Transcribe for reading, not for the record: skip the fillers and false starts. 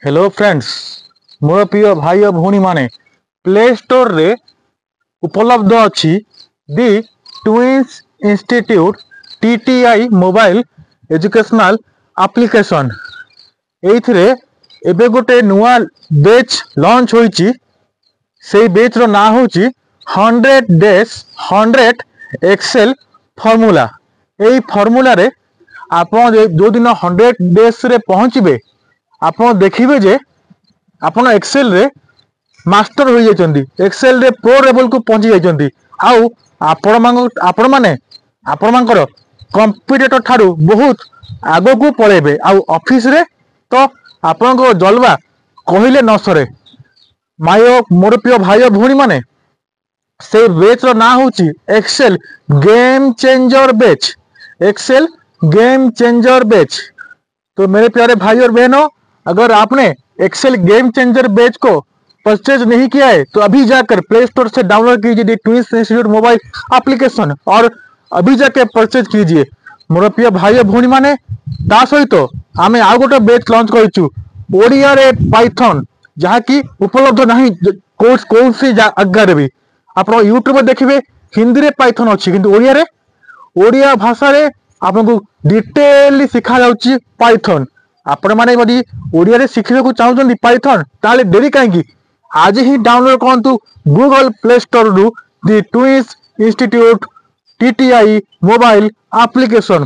Hello friends, मोर प्रिय भाई और भौणी माने प्ले स्टोर रे उपलब्ध अच्छी the twins institute TTI mobile educational application. एइथिरे एबे गोटे नुआ बैच लॉन्च होईची। से बैच रो ना होची 100 डेज 100 एक्सेल फॉर्मूला। एई फॉर्मूला रे आपण जो दिन 100 डेज रे पहुंचबे आपण देखिबे जे आपण एक्सेल रे मास्टर हो जाइछंती, एक्सेल रे प्रो लेवल को पहुंची जाइछंती। आउ आपण माने कंप्यूटर ठारू बहुत आगो को पळेबे। आउ ऑफिस रे तो आपण को जलवा कहिले न सरे। मोर प्रिय भाई और भौणी माने से बैच रो ना होची Excel game changer batch. Excel game changer batch. तो मेरे प्यारे भाई और बहनों, अगर आपने एक्सेल गेम चेंजर बैच को परचेज नहीं किया है तो अभी जाकर प्ले स्टोर से डाउनलोड कीजिए ट्विंस इंस्टीट्यूट मोबाइल एप्लीकेशन और अभी जाके परचेज कीजिए। मोर प्रिय भाई और भौणी माने ता सहित आमे आ गोटे बैच लॉन्च करिछु ओडिया रे पाइथन, जहा की उपलब्ध नहीं कौन सी जगह भी। आप यूट्यूब देखिए हिंदी रे पाइथन अच्छी किंतु ओडिया भाषा रे आपको डिटेल सिखा जाउची पाइथन। आपण माने यदि ओडिया रे सिखिबे को चाहुचंदी पाइथन ताले देरी काहेकी आज ही डाउनलोड करंतु गूगल प्ले स्टोर रु the twins institute TTI mobile application.